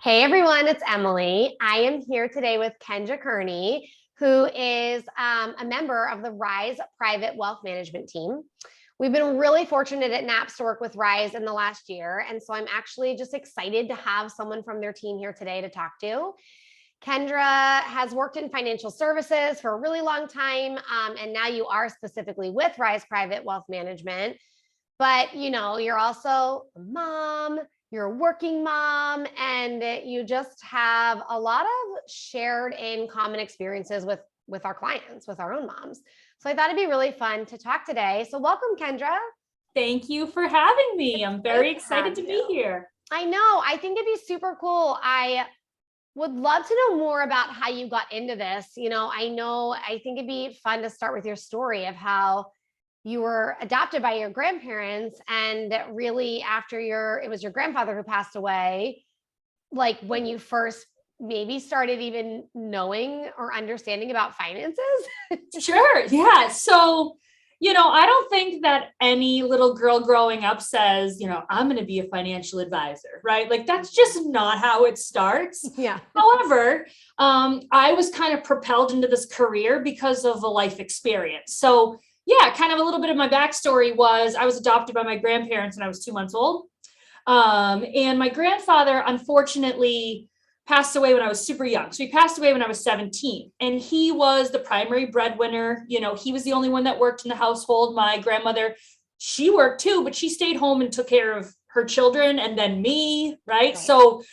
Hey everyone, it's Emily. I am here today with Kendra Kearney, who is a member of the Rise Private Wealth Management team. We've been really fortunate at NAPS to work with Rise in the last year, and so I'm actually just excited to have someone from their team here today to talk to. Kendra has worked in financial services for a really long time, and now you are specifically with Rise Private Wealth Management. But you're also a mom, you're a working mom, and you just have a lot of shared in common experiences with our clients, with our own moms. So I thought it'd be really fun to talk today. So welcome, Kendra. Thank you for having me. I'm very excited to be here. I know. I think it'd be super cool. I would love to know more about how you got into this. I think it'd be fun to start with your story of how you were adopted by your grandparents, and really after it was your grandfather who passed away, like when you first maybe started even knowing or understanding about finances. Sure. Yeah. So, I don't think that any little girl growing up says, I'm going to be a financial advisor, right? Like that's just not how it starts. Yeah. However, I was kind of propelled into this career because of a life experience. So yeah, kind of a little bit of my backstory was I was adopted by my grandparents when I was 2 months old. And my grandfather, unfortunately, passed away when I was super young. So he passed away when I was 17, and he was the primary breadwinner. He was the only one that worked in the household. My grandmother, she worked too, but she stayed home and took care of her children and then me, right? So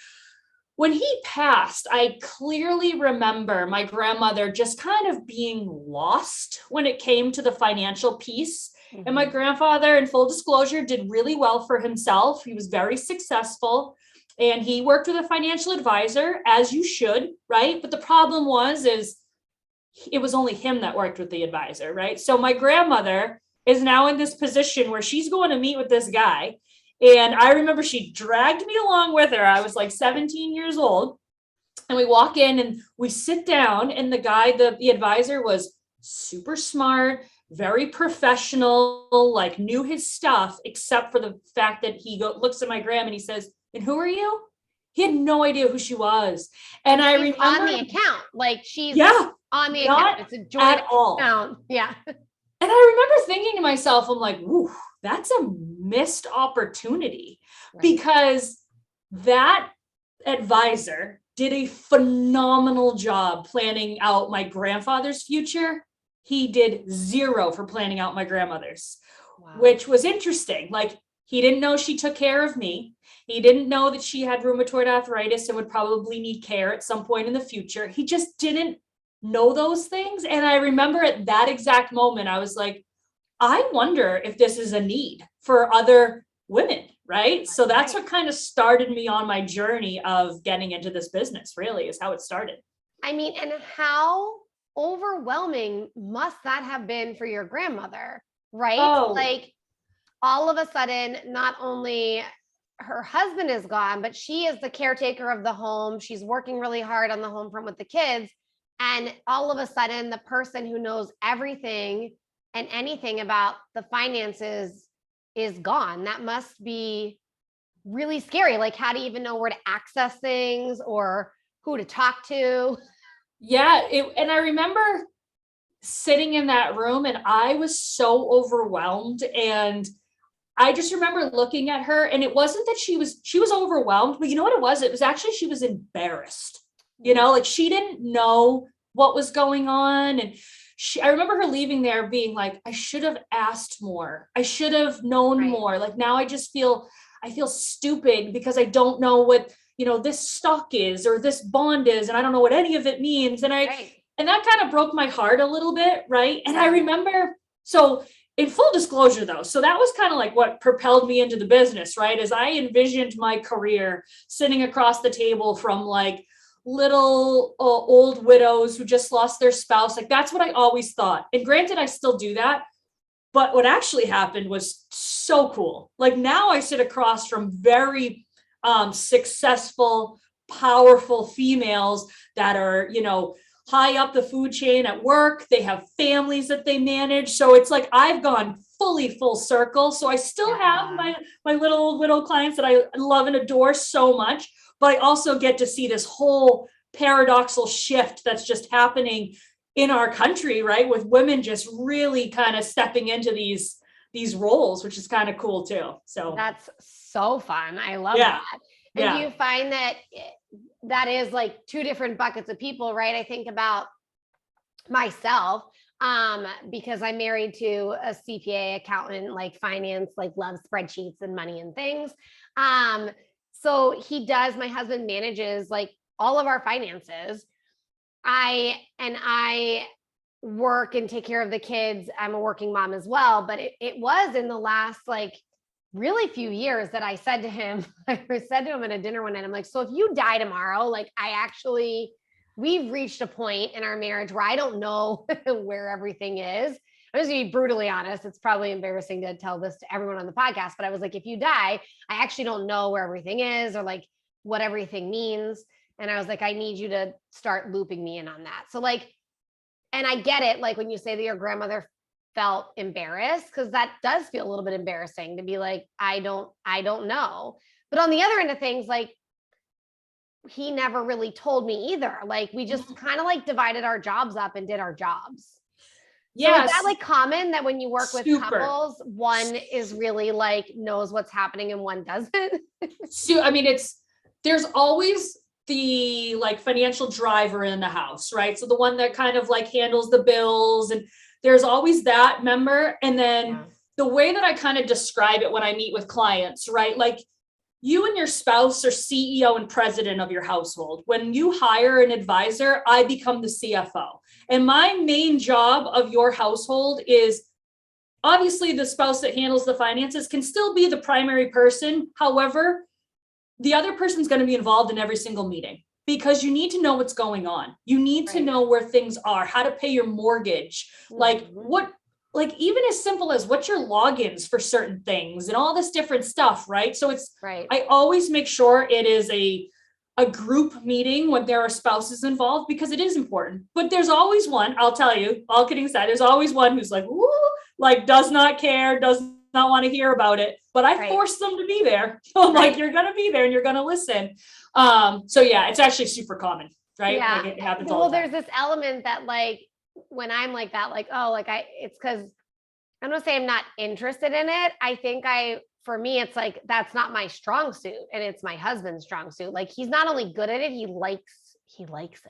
when he passed, I clearly remember my grandmother just kind of being lost when it came to the financial piece. Mm-hmm. And my grandfather, in full disclosure, did really well for himself. He was very successful, and he worked with a financial advisor, as you should, right? But the problem is it was only him that worked with the advisor, right? So my grandmother is now in this position where she's going to meet with this guy. And I remember she dragged me along with her. I was like 17 years old. And we walk in and we sit down, and the guy, the advisor, was super smart, very professional, like knew his stuff, except for the fact that he looks at my grandma and he says, "And who are you?" He had no idea who she was. And I remember on the account, like she's on the account. It's a joint account. Yeah. And I remember thinking to myself, I'm like, "Ooh, that's a missed opportunity," because that advisor did a phenomenal job planning out my grandfather's future. He did zero for planning out my grandmother's, which was interesting. Like, he didn't know she took care of me. He didn't know that she had rheumatoid arthritis and would probably need care at some point in the future. He just didn't know those things. And I remember at that exact moment, I was like, I wonder if this is a need for other women, right? So that's what kind of started me on my journey of getting into this business, really, is how it started. I mean, and how overwhelming must that have been for your grandmother, right? Oh. Like all of a sudden, not only her husband is gone, but she is the caretaker of the home. She's working really hard on the home front with the kids. And all of a sudden, the person who knows everything and anything about the finances is gone. That must be really scary. Like, how do you even know where to access things or who to talk to? Yeah. And I remember sitting in that room, and I was so overwhelmed. And I just remember looking at her, and it wasn't that she was overwhelmed, but you know what it was? It was actually, she was embarrassed, like she didn't know what was going on. And I remember her leaving there being like, I should have asked more. I should have known more. Like now I feel stupid because I don't know what, this stock is or this bond is, and I don't know what any of it means. And and that kind of broke my heart a little bit. Right. And I remember, so in full disclosure though, so that was kind of like what propelled me into the business, right? As I envisioned my career sitting across the table from like little old widows who just lost their spouse. Like that's what I always thought. And granted, I still do that. But what actually happened was so cool. Like now I sit across from very successful, powerful females that are, high up the food chain at work. They have families that they manage. So it's like I've gone fully full circle. So I still have my little clients that I love and adore so much, but I also get to see this whole paradoxical shift that's just happening in our country, right? With women just really kind of stepping into these roles, which is kind of cool too. So that's so fun. I love yeah. that. And Yeah. do you find that that is like two different buckets of people, right? I think about myself, because I'm married to a CPA accountant, like finance, like loves spreadsheets and money and things. So my husband manages like all of our finances. I work and take care of the kids. I'm a working mom as well, but it was in the last like really few years that I said to him, I said to him at a dinner one night, I'm like, so if you die tomorrow, like we've reached a point in our marriage where I don't know where everything is. I'm just gonna be brutally honest. It's probably embarrassing to tell this to everyone on the podcast, but I was like, if you die, I actually don't know where everything is or like what everything means. And I was like, I need you to start looping me in on that. So like, and I get it. Like when you say that your grandmother felt embarrassed, because that does feel a little bit embarrassing to be like, I don't know. But on the other end of things, like he never really told me either. Like we just kind of like divided our jobs up and did our jobs. So is that like common that when you work with couples, one is really like knows what's happening and one doesn't? So, I mean, there's always the like financial driver in the house, right? So the one that kind of like handles the bills, and there's always that member. And then the way that I kind of describe it when I meet with clients, right? Like you and your spouse are CEO and president of your household. When you hire an advisor, I become the CFO. And my main job of your household is obviously the spouse that handles the finances can still be the primary person. However, the other person's going to be involved in every single meeting because you need to know what's going on. You need to know where things are, how to pay your mortgage, like even as simple as what's your logins for certain things and all this different stuff, right? So I always make sure it is a group meeting when there are spouses involved because it is important. But there's always one, I'll tell you, all kidding aside, there's always one who's like, woo, like does not care, does not want to hear about it, but I force them to be there. I'm like, you're going to be there and you're going to listen. So yeah, it's actually super common, right? Yeah. Like it happens all the time. There's this element that like, when I'm like that, like, oh, like it's because I'm gonna say I'm not interested in it. I think for me, it's like, that's not my strong suit and it's my husband's strong suit. Like he's not only good at it, he likes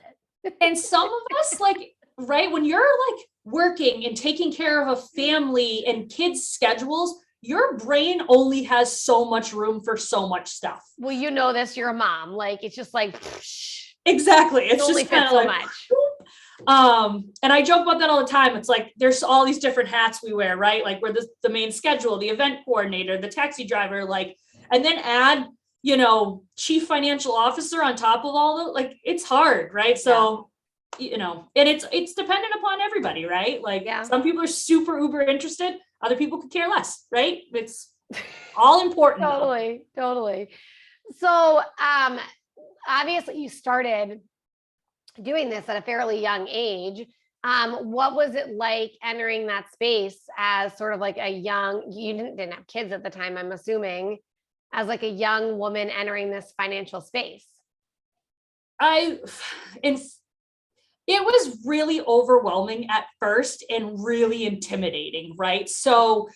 it. And some of us like, right, when you're like working and taking care of a family and kids' schedules, your brain only has so much room for so much stuff. Well, you know this, you're a mom. Like, it's just like, exactly. It's only just kind of so like, much. And I joke about that all the time. It's like, there's all these different hats we wear, right? Like we're the main schedule, the event coordinator, the taxi driver, like, and then add, chief financial officer on top of all the, like, it's hard, right? So, and it's dependent upon everybody, right? Like some people are super uber interested. Other people could care less, right? It's all important. Totally. So, obviously you started doing this at a fairly young age. What was it like entering that space as sort of like you didn't have kids at the time, I'm assuming, as like a young woman entering this financial space? It was really overwhelming at first and really intimidating, right? So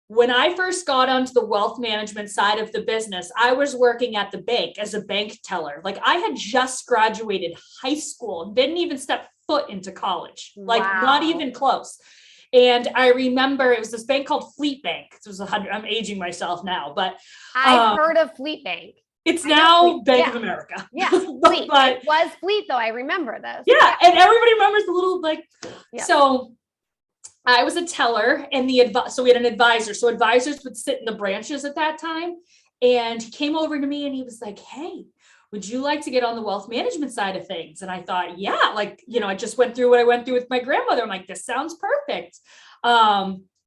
when I first got onto the wealth management side of the business, I was working at the bank as a bank teller. Like I had just graduated high school, didn't even step foot into college, like not even close. And I remember it was this bank called Fleet Bank. I'm aging myself now, but I've heard of Fleet Bank. It's now Bank of America. Yeah, Fleet. But it was Fleet though. I remember this. Yeah, and everybody remembers the little So I was a teller, and so we had an advisor. So advisors would sit in the branches at that time, and he came over to me and he was like, "Hey, would you like to get on the wealth management side of things?" And I thought, yeah, like I just went through what I went through with my grandmother. I'm like, this sounds perfect.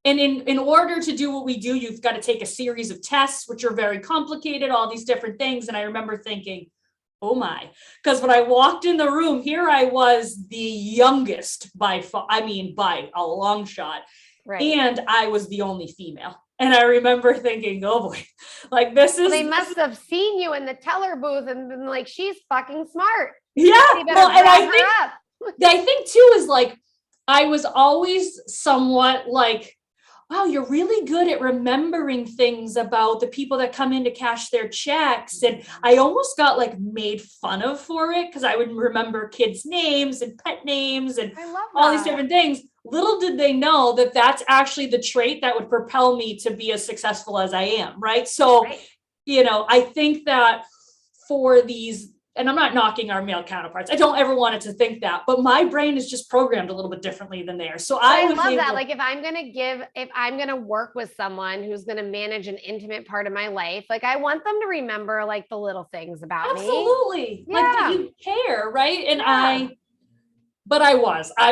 And in order to do what we do, you've got to take a series of tests, which are very complicated, all these different things. And I remember thinking, oh my, because when I walked in the room, here I was the youngest by a long shot. Right. And I was the only female. And I remember thinking, oh boy, like this is. They must have seen you in the teller booth and been like, she's fucking smart. Yeah. Well, and I think too is like, I was always somewhat like, wow, you're really good at remembering things about the people that come in to cash their checks. And I almost got like made fun of for it because I would remember kids' names and pet names and all these different things. Little did they know that that's actually the trait that would propel me to be as successful as I am, right? So, you know, I think that for these, and I'm not knocking our male counterparts, I don't ever want it to think that, but my brain is just programmed a little bit differently than theirs. So I love that. Like if I'm going to work with someone who's going to manage an intimate part of my life, like I want them to remember like the little things about me. Absolutely. Like that you care, right? And I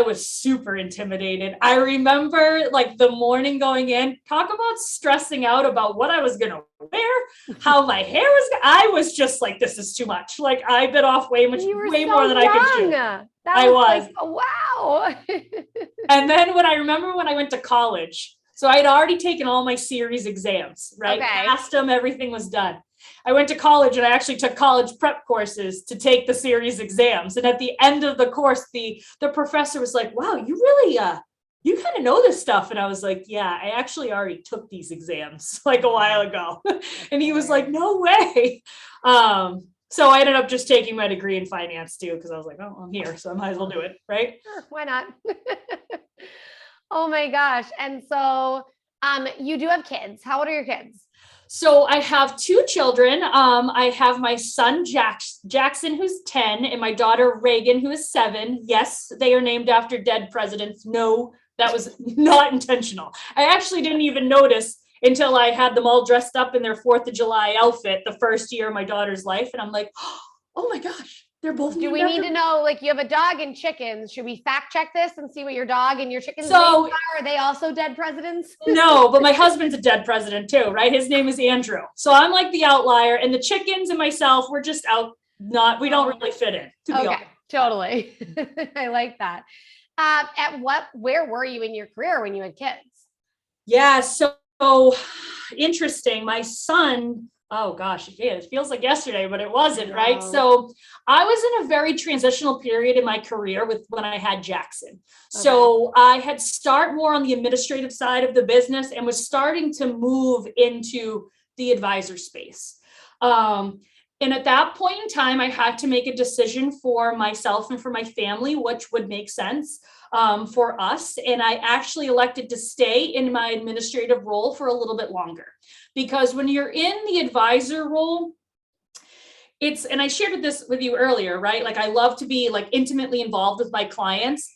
was super intimidated. I remember like the morning going in, talk about stressing out about what I was going to wear, how my hair was. I was just like, this is too much. Like I bit off way more than I could do. I was like, oh, wow. And then when I went to college, so I had already taken all my series exams, right? Passed them, everything was done. I went to college and I actually took college prep courses to take the series exams. And at the end of the course, the professor was like, wow, you really, you kind of know this stuff. And I was like, yeah, I actually already took these exams like a while ago. And he was like, no way. So I ended up just taking my degree in finance too, because I was like, oh, I'm here, so I might as well do it, right? Sure, why not? Oh my gosh. And so you do have kids. How old are your kids? So I have two children. I have my son, Jackson, who's 10, and my daughter, Reagan, who is 7. Yes, they are named after dead presidents. No, that was not intentional. I actually didn't even notice until I had them all dressed up in their 4th of July outfit the first year of my daughter's life. And I'm like, oh my gosh, they're both. Do we need to know, like, you have a dog and chickens? Should we fact check this and see what your dog and your chickens names are? Are they also dead presidents? No, but my husband's a dead president too, right? His name is Andrew. So I'm like the outlier, and the chickens and myself, we're just out. We don't really fit in. To be honest. Totally. I like that. Where were you in your career when you had kids? Yeah, so interesting. My son, oh gosh, it feels like yesterday, but it wasn't, right? So I was in a very transitional period in my career when I had Jackson. So I had started more on the administrative side of the business and was starting to move into the advisor space. And at that point in time, I had to make a decision for myself and for my family, which would make sense for us. And I actually elected to stay in my administrative role for a little bit longer, because when you're in the advisor role, and I shared this with you earlier, right? Like I love to be like intimately involved with my clients.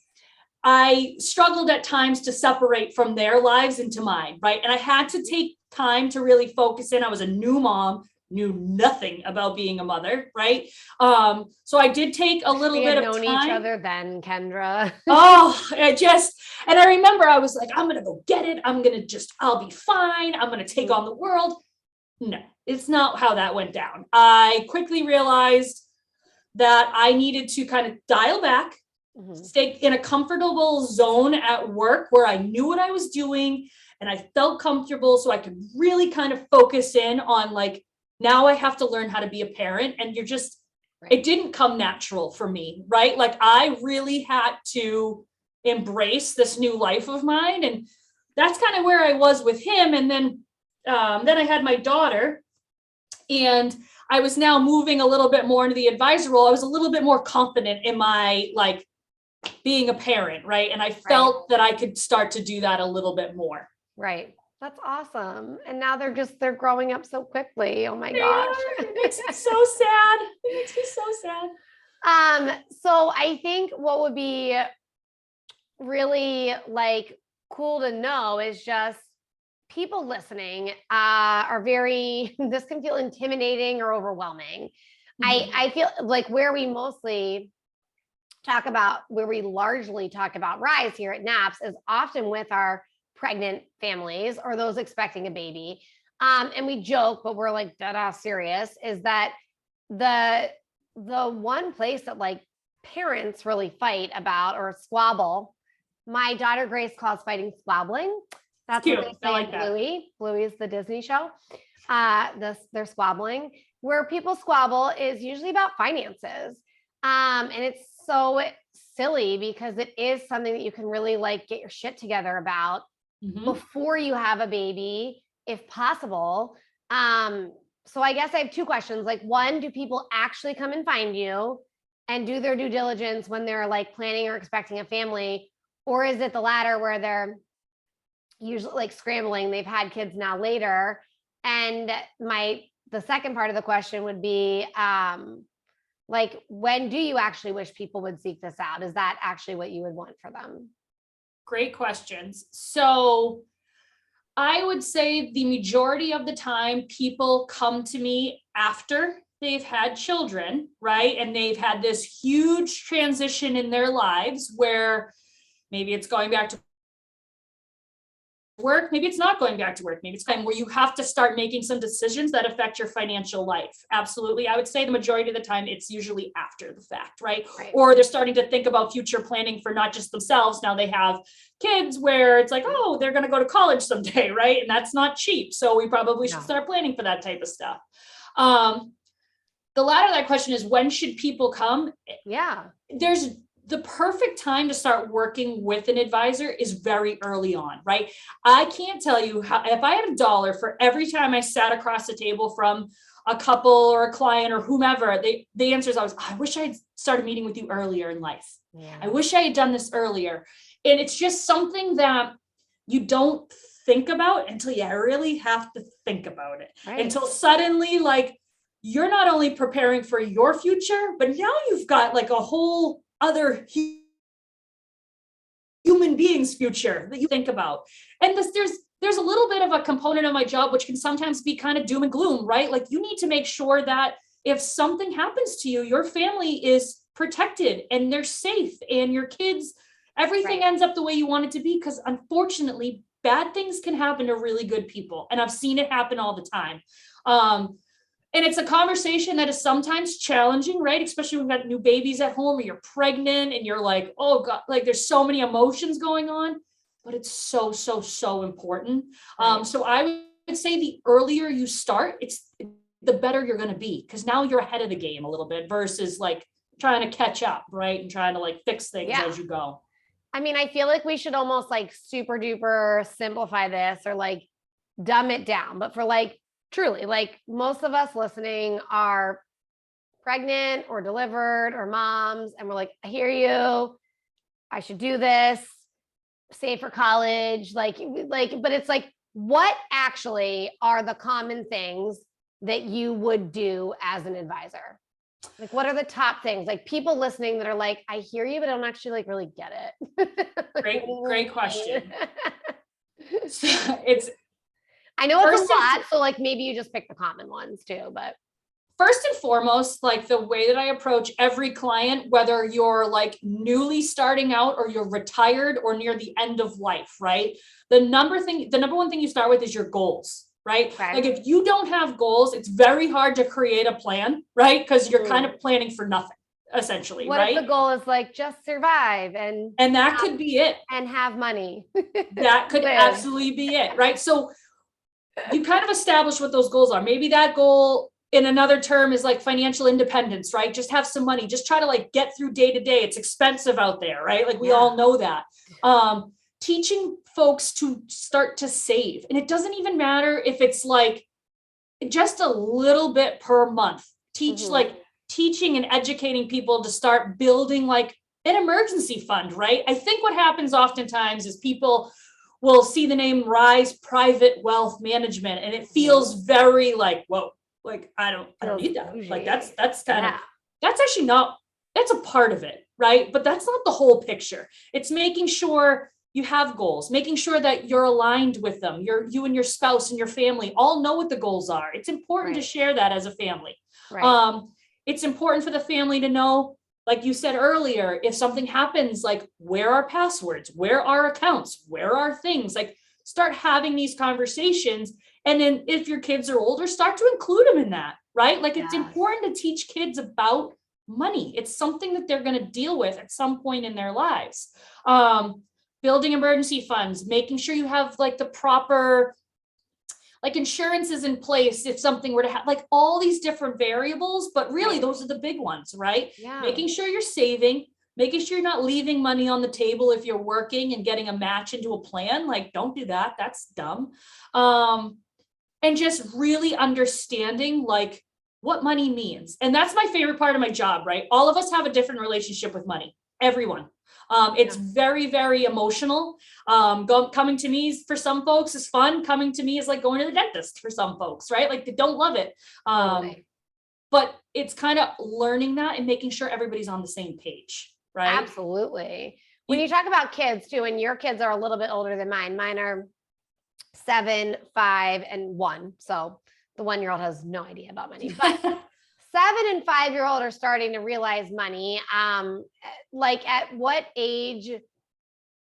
I struggled at times to separate from their lives into mine, right? And I had to take time to really focus in. I was a new mom, knew nothing about being a mother, right? So I did take a little bit of time. We had known each other then, Kendra. And I remember I was like, I'm going to go get it. I'll be fine. I'm going to take on the world. No, it's not how that went down. I quickly realized that I needed to kind of dial back, stay in a comfortable zone at work where I knew what I was doing and I felt comfortable, so I could really kind of focus in on like, now I have to learn how to be a parent. And it didn't come natural for me, right? Like I really had to embrace this new life of mine. And that's kind of where I was with him. And then I had my daughter, and I was now moving a little bit more into the advisor role. I was a little bit more confident in my like being a parent, right? And I felt that I could start to do that a little bit more. Right. That's awesome. And now they're growing up so quickly. Oh my gosh. It makes me so sad. It makes me so sad. So I think what would be really like cool to know is just people listening this can feel intimidating or overwhelming. I feel like where we largely talk about Rise here at NAPS is often with our pregnant families or those expecting a baby. And we joke, but we're like dead ass serious, is that the one place that like parents really fight about or squabble My daughter Grace calls fighting squabbling. That's Cute. what they I say like in that. Bluey. Bluey is the Disney show. They're squabbling. Where people squabble is usually about finances. And it's so silly because it is something that you can really like get your shit together about before you have a baby, if possible. So I guess I have two questions. Like, one, do people actually come and find you and do their due diligence when they're like planning or expecting a family? Or is it the latter where they're usually like scrambling? They've had kids now later. And the second part of the question would be, like, when do you actually wish people would seek this out? Is that actually what you would want for them? Great questions. So I would say the majority of the time people come to me after they've had children, right? And they've had this huge transition in their lives where maybe it's going back to work, maybe it's not going back to work, maybe it's time where you have to start making some decisions that affect your financial life. Absolutely. I would say the majority of the time it's usually after the fact, right? Or they're starting to think about future planning for not just themselves. Now they have kids where it's like, oh, they're going to go to college someday, right? And that's not cheap. So we probably should start planning for that type of stuff. The latter of that question is, when should people come? Yeah. There's the perfect time to start working with an advisor is very early on, right? I can't tell you how, if I had a dollar for every time I sat across the table from a couple or a client or whomever, the answer is always, I wish I had started meeting with you earlier in life. Yeah. I wish I had done this earlier. And it's just something that you don't think about until you really have to think about it. Right. Until suddenly, like, you're not only preparing for your future, but now you've got like a whole other human being's future that you think about. And there's a little bit of a component of my job which can sometimes be kind of doom and gloom, right? Like, you need to make sure that if something happens to you, your family is protected and they're safe, and your kids, everything ends up the way you want it to be, because unfortunately bad things can happen to really good people, and I've seen it happen all the time. And it's a conversation that is sometimes challenging, right? Especially when you've got new babies at home, or you're pregnant and you're like, oh God, like there's so many emotions going on, but it's so, so, so important. So I would say the earlier you start, the better you're going to be, because now you're ahead of the game a little bit versus like trying to catch up, right? And trying to like fix things as you go. I mean, I feel like we should almost like super duper simplify this or like dumb it down, but for like, truly, like most of us listening are pregnant or delivered or moms, and we're like, I hear you, I should do this, save for college, like, but it's like, what actually are the common things that you would do as an advisor? Like, what are the top things? Like, people listening that are like, I hear you, but I don't actually like really get it. Great question. So I know it's a lot, so like maybe you just pick the common ones too, but first and foremost, like the way that I approach every client, whether you're like newly starting out or you're retired or near the end of life, right? The number one thing you start with is your goals, right? Like, if you don't have goals, it's very hard to create a plan, right? Because you're kind of planning for nothing, essentially. What if the goal is like just survive and that could be it, and have money? That could absolutely be it, right? So you kind of establish what those goals are. Maybe that goal in another term is like financial independence, right? Just have some money, just try to like get through day to day. It's expensive out there, right? Like, we all know that. Teaching folks to start to save. And it doesn't even matter if it's like just a little bit per month. Teaching and educating people to start building like an emergency fund, right? I think what happens oftentimes is people will see the name Rise Private Wealth Management, and it feels very like, whoa, like I don't need that. Like that's actually not, that's a part of it, right? But that's not the whole picture. It's making sure you have goals, making sure that you're aligned with them. You and your spouse and your family all know what the goals are. It's important to share that as a family. It's important for the family to know, like you said earlier, if something happens, like, where are passwords, where are accounts, where are things, like start having these conversations. And then if your kids are older, start to include them in that, right? Like, it's important to teach kids about money. It's something that they're going to deal with at some point in their lives. building emergency funds, making sure you have like the proper like insurances in place if something were to happen, like all these different variables, but really those are the big ones, right? Yeah. Making sure you're saving, making sure you're not leaving money on the table if you're working and getting a match into a plan. Like, don't do that. That's dumb. And just really understanding like what money means. And that's my favorite part of my job, right? All of us have a different relationship with money, everyone. It's very, very emotional. Coming to me for some folks is fun. Coming to me is like going to the dentist for some folks, right? Like they don't love it. But it's kind of learning that and making sure everybody's on the same page, right? Absolutely. When you talk about kids too, and your kids are a little bit older than mine, mine are 7, 5, and 1. So the 1-year-old has no idea about money, but 7 and 5-year-old are starting to realize money. Like at what age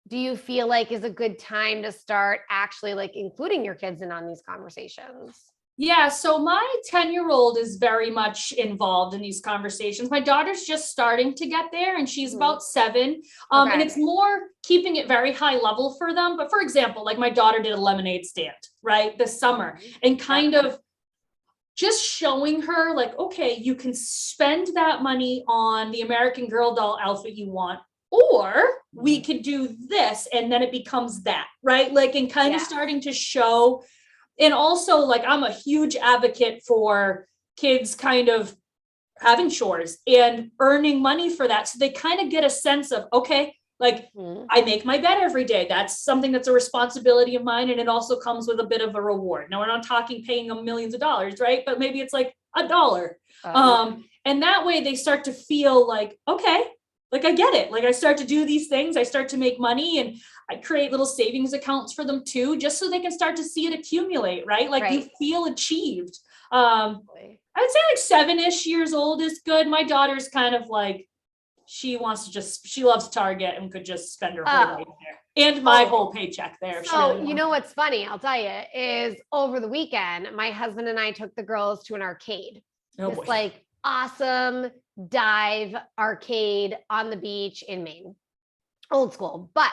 do you feel like is a good time to start actually like including your kids in on these conversations? Yeah, so my 10-year-old is very much involved in these conversations. My daughter's just starting to get there and she's about 7. And it's more keeping it very high level for them. But for example, like my daughter did a lemonade stand, right, this summer, and kind of just showing her like, okay, you can spend that money on the American Girl doll outfit you want, or we could do this, and then it becomes that, right? Like, and kind of starting to show. And also, like, I'm a huge advocate for kids kind of having chores and earning money for that. So they kind of get a sense of, okay, like I make my bed every day. That's something that's a responsibility of mine. And it also comes with a bit of a reward. Now, we're not talking paying them millions of dollars, right? But maybe it's like $1. And that way they start to feel like, okay, like I get it. Like I start to do these things. I start to make money, and I create little savings accounts for them too, just so they can start to see it accumulate, right? Like you feel achieved. I would say like 7-ish years old is good. My daughter's kind of like, she loves Target and could just spend her whole life there and my whole paycheck there. So you know what's funny, I'll tell you, is over the weekend, my husband and I took the girls to an arcade. It's like awesome dive arcade on the beach in Maine, old school, but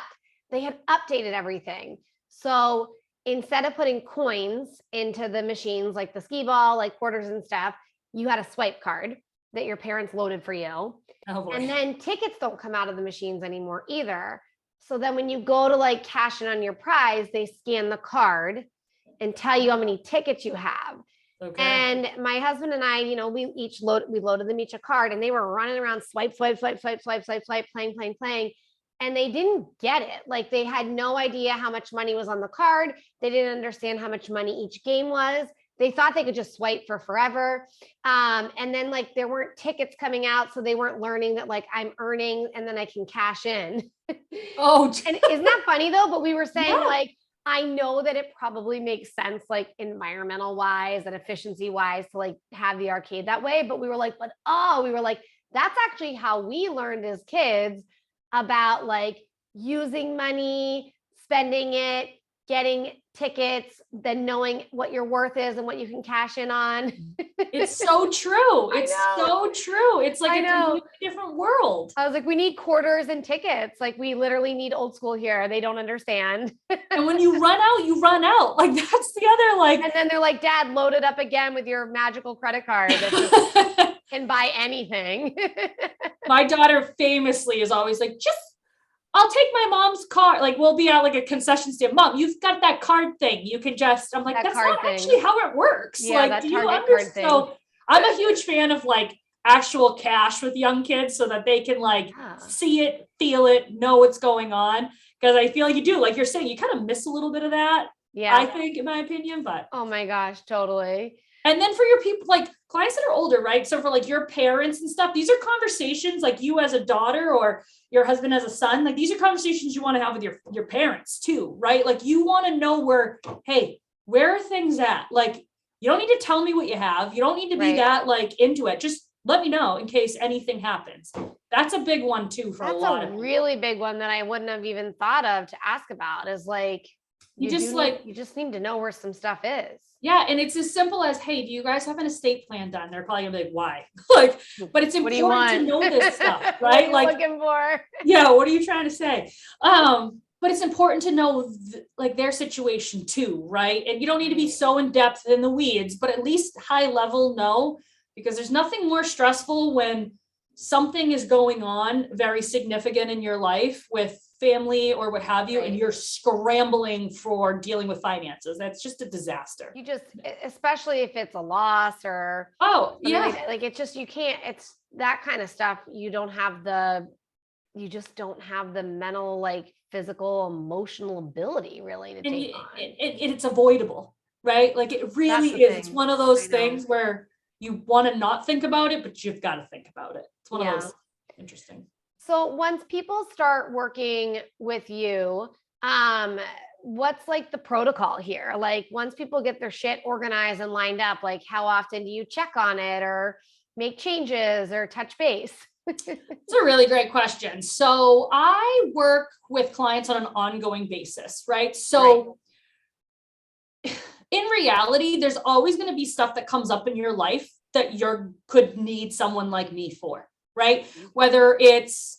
they had updated everything. So instead of putting coins into the machines, like the skee ball, like quarters and stuff, you had a swipe card that your parents loaded for you. And then tickets don't come out of the machines anymore either. So then when you go to like cash in on your prize, they scan the card and tell you how many tickets you have. And my husband and I, we loaded them each a card, and they were running around, swipe, playing. And they didn't get it. Like they had no idea how much money was on the card. They didn't understand how much money each game was. They thought they could just swipe for forever. And then like there weren't tickets coming out. So they weren't learning that like I'm earning and then I can cash in. And isn't that funny though? But we were saying like, I know that it probably makes sense, like environmental wise and efficiency wise, to like have the arcade that way. But we were like, that's actually how we learned as kids about like using money, spending it, getting tickets, then knowing what your worth is and what you can cash in on. It's so true. It's so true. It's like a completely different world. I was like, we need quarters and tickets. Like we literally need old school here. They don't understand. And when you run out, you run out. Like that's the other like. And then they're like, Dad, load it up again with your magical credit card that just can buy anything. My daughter famously is always like, I'll take my mom's card. Like we'll be at like a concession stand. Mom, you've got that card thing. You can just, I'm like, that's not actually how it works. Yeah, like, that do you Target card understand? thing. So I'm a huge fan of like actual cash with young kids so that they can like see it, feel it, know what's going on. Cause I feel like you do, like you're saying, you kind of miss a little bit of that. Yeah. I think in my opinion, but. Oh my gosh, totally. And then for your people, like clients that are older, right? So for like your parents and stuff, these are conversations like you as a daughter or your husband as a son, like these are conversations you want to have with your parents too, right? Like you want to know hey, where are things at? Like, you don't need to tell me what you have. You don't need to be that like into it. Just let me know in case anything happens. That's a big one too for a lot of people. That's a really big one that I wouldn't have even thought of to ask about is like, you just need to know where some stuff is. Yeah. And it's as simple as, hey, do you guys have an estate plan done? They're probably gonna be like, why? Like, but it's important to know this stuff, right? What are you looking for? Yeah. What are you trying to say? but it's important to know like their situation too, right? And you don't need to be so in depth in the weeds, but at least high level know, because there's nothing more stressful when something is going on very significant in your life with family or what have you, and you're scrambling for dealing with finances. That's just a disaster. You just, especially if it's a loss or like it's just, you can't, it's that kind of stuff. You just don't have the mental, like physical, emotional ability really to take on. It's avoidable, right? Like it really is. It's one of those things where you want to not think about it, but you've got to think about it. It's one of those interesting. So once people start working with you, what's like the protocol here? Like once people get their shit organized and lined up, like how often do you check on it or make changes or touch base? It's a really great question. So I work with clients on an ongoing basis, right? So in reality, there's always going to be stuff that comes up in your life that could need someone like me for, right? Whether it's,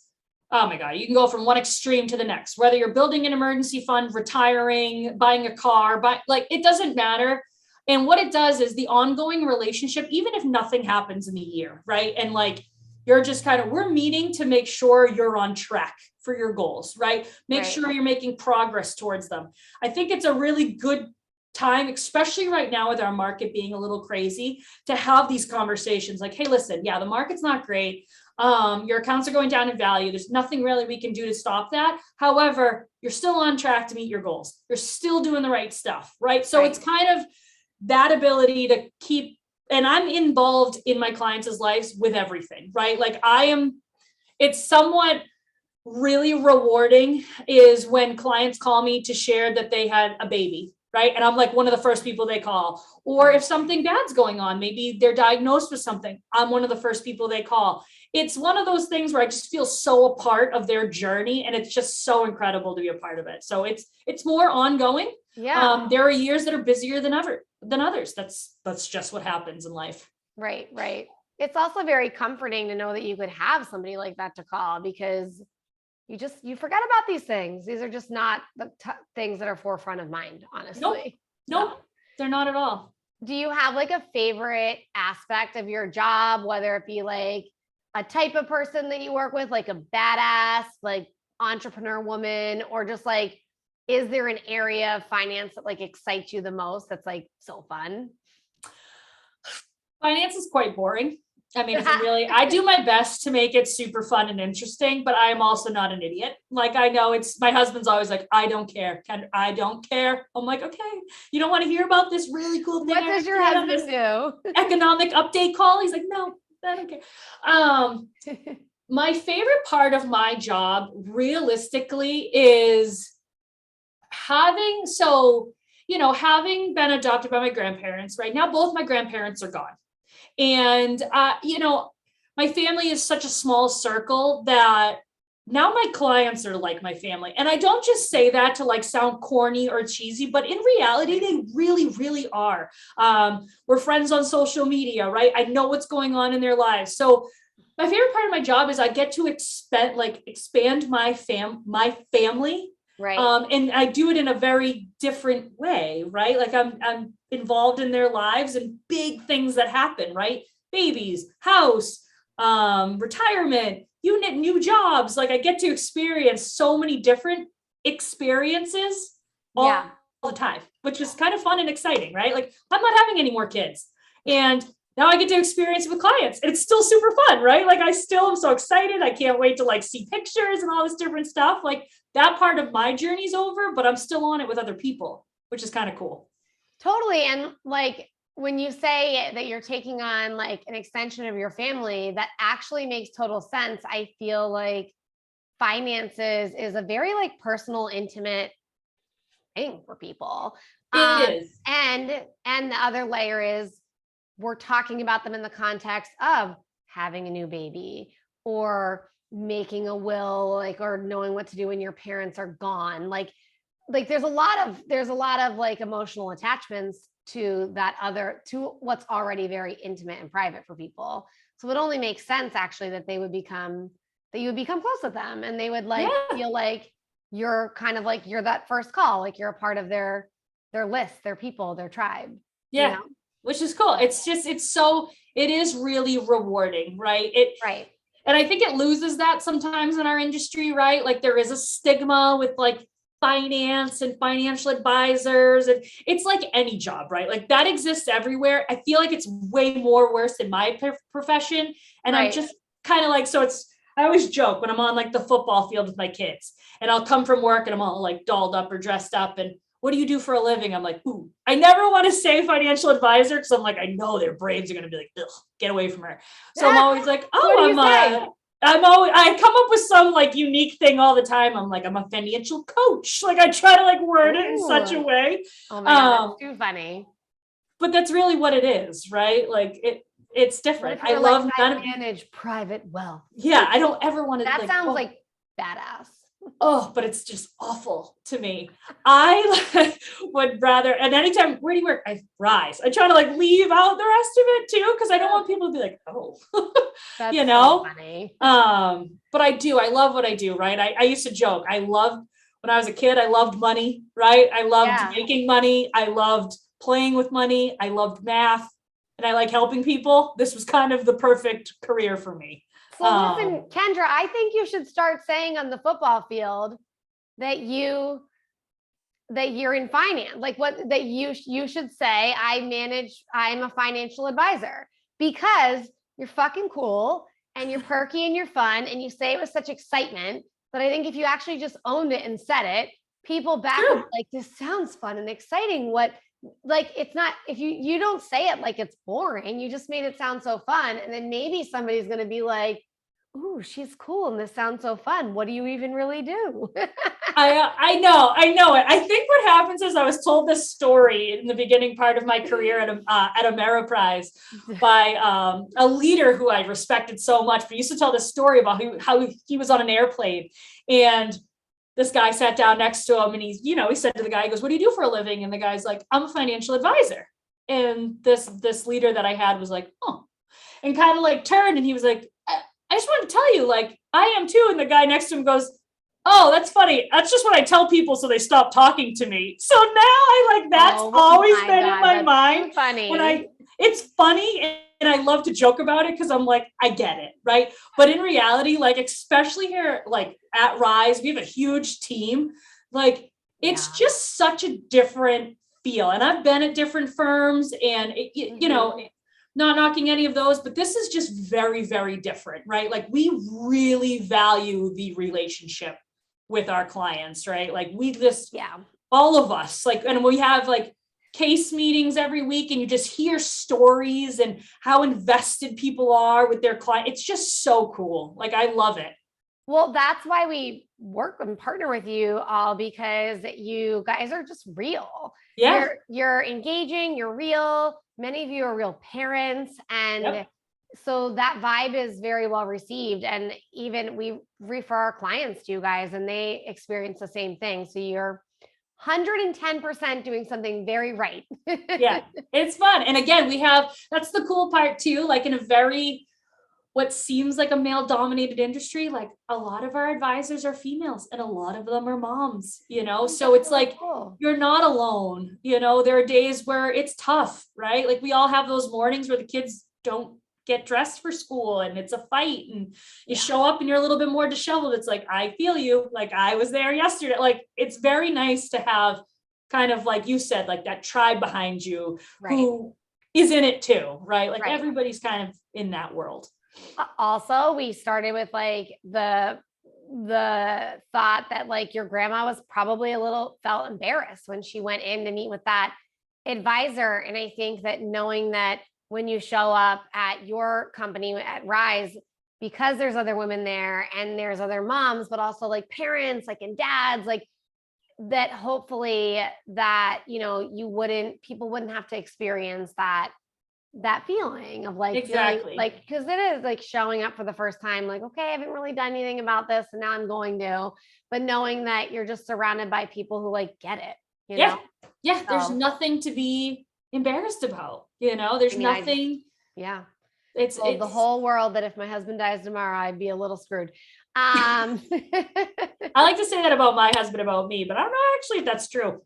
oh my God, you can go from one extreme to the next, whether you're building an emergency fund, retiring, buying a car, like it doesn't matter. And what it does is the ongoing relationship, even if nothing happens in a year, right? And like, you're just we're meeting to make sure you're on track for your goals, right? Make sure you're making progress towards them. I think it's a really good time, especially right now with our market being a little crazy, to have these conversations like, hey, listen, the market's not great. Your accounts are going down in value. There's nothing really we can do to stop that. However, you're still on track to meet your goals. You're still doing the right stuff, right? So it's kind of that ability to keep, and I'm involved in my clients' lives with everything, right? Like it's somewhat really rewarding is when clients call me to share that they had a baby, right? And I'm like one of the first people they call. Or if something bad's going on, maybe they're diagnosed with something, I'm one of the first people they call. It's one of those things where I just feel so a part of their journey, and it's just so incredible to be a part of it. So it's more ongoing. Yeah. There are years that are busier than others. That's just what happens in life. Right. It's also very comforting to know that you could have somebody like that to call, because you forget about these things. These are just not the things that are forefront of mind, honestly. Nope, they're not at all. Do you have like a favorite aspect of your job, whether it be like a type of person that you work with, like a badass, like entrepreneur woman, or just like, is there an area of finance that like excites you the most that's like so fun? Finance is quite boring. I mean, I do my best to make it super fun and interesting, but I am also not an idiot. Like, I know my husband's always like, I don't care. I don't care. I'm like, okay, you don't want to hear about this really cool thing? What does your husband do? Economic update call. He's like, no, I don't care. My favorite part of my job realistically is having been adopted by my grandparents. Right now, both my grandparents are gone. And, my family is such a small circle that now my clients are like my family. And I don't just say that to like sound corny or cheesy, but in reality, they really, really are. We're friends on social media, right? I know what's going on in their lives. So my favorite part of my job is I get to expand my family. Right. And I do it in a very different way, right? Like I'm involved in their lives and big things that happen, right? Babies, house, retirement, new jobs. Like I get to experience so many different experiences all the time, which is kind of fun and exciting, right? Like I'm not having any more kids, and now I get to experience it with clients, and it's still super fun, right? Like I still am so excited. I can't wait to like see pictures and all this different stuff. Like that part of my journey's over, but I'm still on it with other people, which is kind of cool. Totally. And like when you say that you're taking on like an extension of your family, that actually makes total sense. I feel like finances is a very like personal, intimate thing for people. It is. And the other layer is we're talking about them in the context of having a new baby or making a will, like, or knowing what to do when your parents are gone. Like there's a lot of like emotional attachments to what's already very intimate and private for people. So it only makes sense actually that you would become close with them, and they would like feel like you're kind of like, you're that first call, like you're a part of their list, their people, their tribe. Yeah. Which is cool. It's just, it is really rewarding, right? Right. And I think it loses that sometimes in our industry, right? Like there is a stigma with like finance and financial advisors, and it's like any job, right? Like that exists everywhere. I feel like it's way more worse in my profession. And I'm just kind of like, I always joke when I'm on like the football field with my kids and I'll come from work and I'm all like dolled up or dressed up and what do you do for a living? I'm like, ooh, I never want to say financial advisor because I'm like, I know their brains are going to be like, ugh, get away from her. So I'm always like, oh, I come up with some like unique thing all the time. I'm like, I'm a financial coach. Like I try to like word it in such a way. Oh my God, that's too funny. But that's really what it is, right? Like it's different. I love manage private wealth. Yeah, I don't ever want to. That sounds like badass. Oh, but it's just awful to me. I would rather, and anytime, where do you work? I Rise. I try to like leave out the rest of it too, because I don't want people to be like, oh, that's so funny. But I love what I do, right? I used to joke. When I was a kid, I loved money, right? I loved making money. I loved playing with money. I loved math and I like helping people. This was kind of the perfect career for me. So listen, Kendra, I think you should start saying on the football field that you're in finance, like that you should say, I'm a financial advisor, because you're fucking cool and you're perky and you're fun and you say it with such excitement that I think if you actually just owned it and said it, people back would be like, this sounds fun and exciting. It's not, if you don't say it like it's boring, you just made it sound so fun. And then maybe somebody's going to be like, ooh, she's cool and this sounds so fun. What do you even really do? I know it. I think what happens is I was told this story in the beginning part of my career at Ameriprise by a leader who I respected so much, but he used to tell this story about how he was on an airplane and this guy sat down next to him and he said to the guy, he goes, what do you do for a living? And the guy's like, I'm a financial advisor. And this leader that I had was like, oh, and kind of like turned and he was like, I just wanted to tell you, like, I am too. And the guy next to him goes, oh, that's funny. That's just what I tell people so they stop talking to me. So now that's always been in my mind. Funny. It's funny and I love to joke about it because I'm like, I get it, right? But in reality, like, especially here, like at Rise, we have a huge team. Like, it's just such a different feel. And I've been at different firms and, not knocking any of those, but this is just very, very different, right? Like we really value the relationship with our clients, right? Like all of us, like, and we have like case meetings every week and you just hear stories and how invested people are with their client. It's just so cool. Like, I love it. Well, that's why we work and partner with you all, because you guys are just real. Yeah. You're engaging, you're real. Many of you are real parents. And so that vibe is very well received. And even we refer our clients to you guys and they experience the same thing. So you're 110% doing something very right. Yeah, it's fun. And again, that's the cool part too, like in a very, what seems like a male dominated industry, like a lot of our advisors are females and a lot of them are moms, so it's like, you're not alone. There are days where it's tough, right? Like we all have those mornings where the kids don't get dressed for school and it's a fight and you show up and you're a little bit more disheveled. It's like, I feel you. Like I was there yesterday. Like it's very nice to have kind of, like you said, like that tribe behind you who is in it too, right? Like everybody's kind of in that world. Also, we started with like the thought that like your grandma was probably felt embarrassed when she went in to meet with that advisor. And I think that knowing that when you show up at your company at Rise, because there's other women there and there's other moms, but also like parents, like and dads, like that, hopefully that, people wouldn't have to experience that feeling of like, exactly, like, because it is like showing up for the first time, like, okay, I haven't really done anything about this and now I'm going to, but knowing that you're just surrounded by people who like get it, Yeah, there's nothing to be embarrassed about, there's nothing. It's the whole world that if my husband dies tomorrow, I'd be a little screwed. I like to say that about my husband, about me, but I don't know actually if that's true.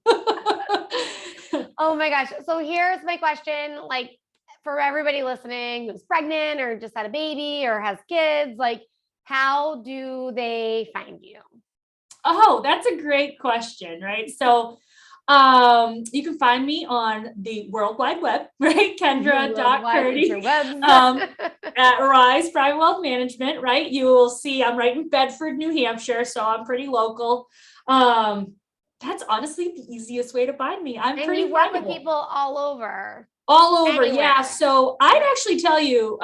Oh my gosh. So here's my question, like for everybody listening who's pregnant or just had a baby or has kids, like how do they find you? Oh, that's a great question, right? So you can find me on the World Wide Web, right? Kendra.Kearney at Rise Private Wealth Management, right? You will see I'm right in Bedford, New Hampshire, so I'm pretty local. That's honestly the easiest way to find me. I'm And pretty you work findable. with people all over. All over, Anywhere. yeah. So I'd actually tell you,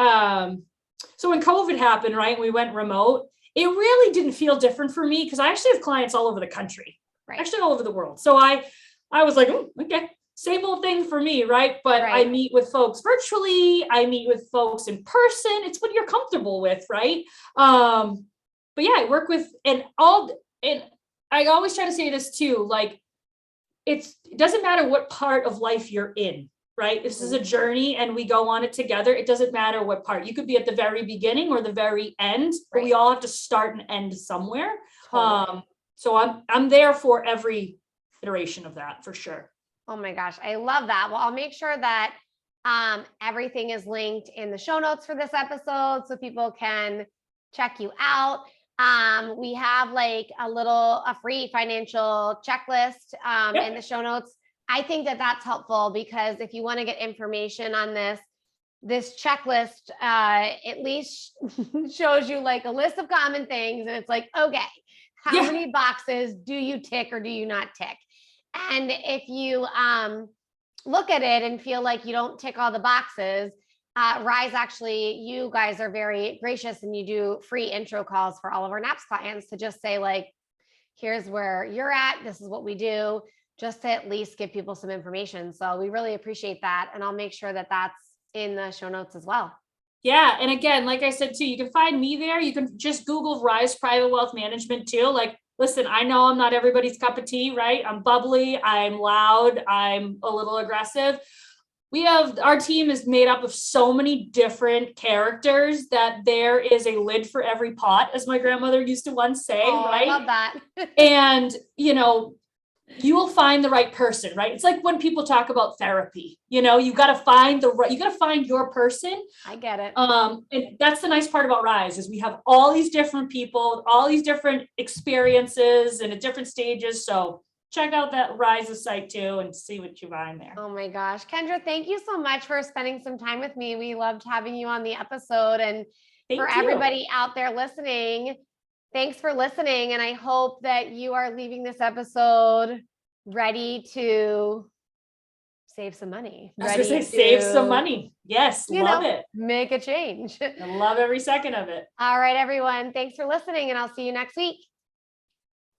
so when COVID happened, right, we went remote, it really didn't feel different for me because I actually have clients all over the country, actually all over the world. So I was like, oh, okay, same old thing for me, right? But I meet with folks virtually, I meet with folks in person. It's what you're comfortable with, right? But yeah, I work with, and I always try to say this too, like it doesn't matter what part of life you're in, right? This is a journey and we go on it together. It doesn't matter what part. You could be at the very beginning or the very end, but we all have to start and end somewhere. Totally. So I'm there for every iteration of that for sure. Oh my gosh, I love that. Well, I'll make sure that everything is linked in the show notes for this episode so people can check you out. We have like a free financial checklist in the show notes. I think that that's helpful because if you want to get information on this checklist at least shows you like a list of common things. And it's like, okay, how many boxes do you tick or do you not tick? And if you look at it and feel like you don't tick all the boxes, Rise, actually, you guys are very gracious and you do free intro calls for all of our NAPS clients to just say like, here's where you're at. This is what we do, just to at least give people some information. So we really appreciate that. And I'll make sure that that's in the show notes as well. Yeah. And again, like I said, too, you can find me there. You can just Google Rise Private Wealth Management too. Like, listen, I know I'm not everybody's cup of tea, right? I'm bubbly, I'm loud, I'm a little aggressive. Our team is made up of so many different characters that there is a lid for every pot, as my grandmother used to once say, right? I love that. And, you will find the right person, right? It's like when people talk about therapy, you got to find your person. I get it. And that's the nice part about Rise is we have all these different people, all these different experiences and at different stages. So check out that Rise's site too and see what you find there. Oh my gosh. Kendra, thank you so much for spending some time with me. We loved having you on the episode. And for everybody out there listening, thanks for listening. And I hope that you are leaving this episode ready to save some money. Save some money. Yes. Love it. Make a change. I love every second of it. All right, everyone. Thanks for listening and I'll see you next week.